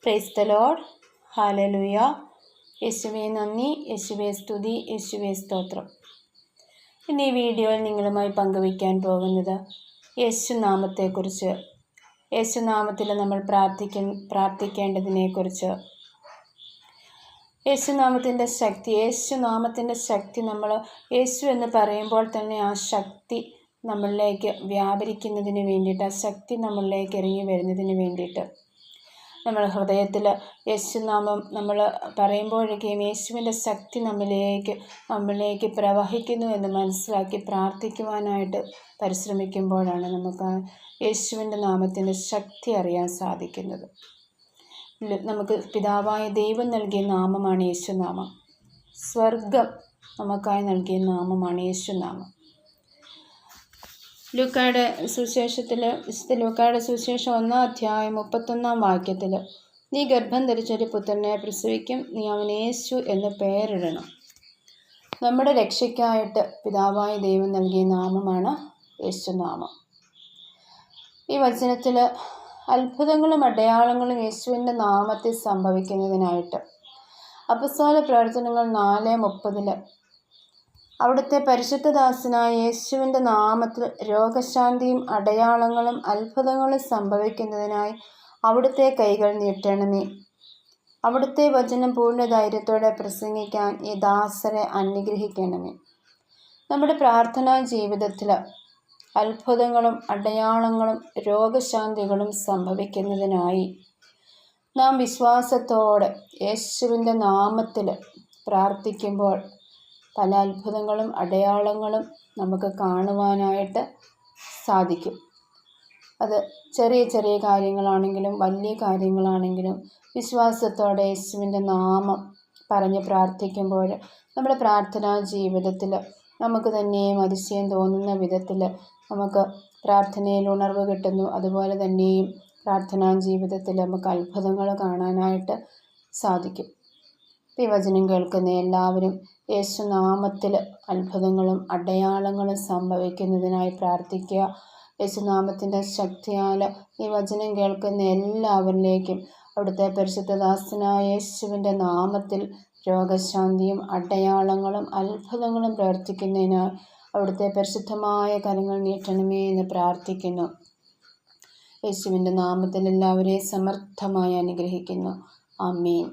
Praise the Lord. Hallelujah. യേശുവേ നന്ദി, യേശുവേ സ്തുതി, യേശുവേ സ്തോത്രം. ഇന്ന് ഈ വീഡിയോയിൽ നിങ്ങളുമായി പങ്കുവയ്ക്കാൻ പോകുന്നത് യേശുനാമത്തെക്കുറിച്ച്, യേശുനാമത്തിൽ നമ്മൾ പ്രാർത്ഥിക്കേണ്ടതിനെക്കുറിച്ച്. യേശുനാമത്തിൻ്റെ ശക്തി നമ്മൾ യേശു എന്ന് പറയുമ്പോൾ തന്നെ ആ ശക്തി നമ്മളിലേക്ക് വ്യാപരിക്കുന്നതിന് വേണ്ടിയിട്ട്, ആ ശക്തി നമ്മളിലേക്ക് ഇറങ്ങി വരുന്നതിന് വേണ്ടിയിട്ട് നമ്മൾ ഹൃദയത്തിൽ യേശുനാമം നമ്മൾ പറയുമ്പോഴേക്കും യേശുവിൻ്റെ ശക്തി നമ്മളിലേക്ക് പ്രവഹിക്കുന്നു എന്ന് മനസ്സിലാക്കി പ്രാർത്ഥിക്കുവാനായിട്ട് പരിശ്രമിക്കുമ്പോഴാണ് നമുക്ക് യേശുവിൻ്റെ നാമത്തിൻ്റെ ശക്തി അറിയാൻ സാധിക്കുന്നത്. നമുക്ക് പിതാവായ ദൈവം നൽകിയ നാമമാണ് യേശുനാമം. സ്വർഗം നമുക്കായി നൽകിയ നാമമാണ് യേശുനാമം. ലൂക്കായുടെ സുവിശേഷം 1-ാം അധ്യായം 31-ാം വാക്യത്തിൽ, നീ ഗർഭം ധരിച്ചൊരു പുത്രനെ പ്രസവിക്കും, നീ അവന് യേശു എന്ന് പേരിടണം. നമ്മുടെ രക്ഷയ്ക്കായിട്ട് പിതാവായ ദൈവം നൽകിയ നാമമാണ് യേശുനാമം. ഈ വചനത്തിൽ അത്ഭുതങ്ങളും അടയാളങ്ങളും യേശുവിൻ്റെ നാമത്തിൽ സംഭവിക്കുന്നതിനായിട്ട് അപ്പസ്തോല പ്രവർത്തനങ്ങൾ 4:30 അവിടുത്തെ പരിശുദ്ധദാസനായ യേശുവിൻ്റെ നാമത്തിൽ രോഗശാന്തിയും അടയാളങ്ങളും അത്ഭുതങ്ങളും സംഭവിക്കുന്നതിനായി അവിടുത്തെ കൈകൾ നീട്ടണമേ. അവിടുത്തെ വചനം പൂർണ്ണ ധൈര്യത്തോടെ പ്രസംഗിക്കാൻ ഈ ദാസരെ അനുഗ്രഹിക്കണമേ. നമ്മുടെ പ്രാർത്ഥനാ ജീവിതത്തിൽ അത്ഭുതങ്ങളും അടയാളങ്ങളും രോഗശാന്തികളും സംഭവിക്കുന്നതിനായി നാം വിശ്വാസത്തോടെ യേശുവിൻ്റെ നാമത്തിൽ പ്രാർത്ഥിക്കുമ്പോൾ പല അത്ഭുതങ്ങളും അടയാളങ്ങളും നമുക്ക് കാണുവാനായിട്ട് സാധിക്കും. അത് ചെറിയ ചെറിയ കാര്യങ്ങളാണെങ്കിലും വലിയ കാര്യങ്ങളാണെങ്കിലും വിശ്വാസത്തോടെ യേശുവിൻ്റെ നാമം പറഞ്ഞ് പ്രാർത്ഥിക്കുമ്പോൾ നമ്മുടെ പ്രാർത്ഥനാ ജീവിതത്തിൽ നമുക്ക് തന്നെയും അതിശയം തോന്നുന്ന വിധത്തിൽ നമുക്ക് പ്രാർത്ഥനയിൽ ഉണർവ് കിട്ടുന്നു. അതുപോലെ തന്നെയും പ്രാർത്ഥനാ ജീവിതത്തിൽ നമുക്ക് അത്ഭുതങ്ങൾ കാണാനായിട്ട് സാധിക്കും. ഈ വചനം കേൾക്കുന്ന എല്ലാവരും യേശുനാമത്തിൽ അത്ഭുതങ്ങളും അടയാളങ്ങളും സംഭവിക്കുന്നതിനായി പ്രാർത്ഥിക്കുക. യേശുനാമത്തിൻ്റെ ശക്തിയാൽ ഈ വചനം കേൾക്കുന്ന എല്ലാവരിലേക്കും അവിടുത്തെ പരിശുദ്ധദാസനായ യേശുവിൻ്റെ നാമത്തിൽ രോഗശാന്തിയും അടയാളങ്ങളും അത്ഭുതങ്ങളും പ്രവർത്തിക്കുന്നതിനായി അവിടുത്തെ പരിശുദ്ധമായ കരങ്ങൾ നീട്ടണമേ എന്ന് പ്രാർത്ഥിക്കുന്നു. യേശുവിൻ്റെ നാമത്തിൽ എല്ലാവരെയും സമർത്ഥമായി അനുഗ്രഹിക്കുന്നു. ആമേൻ.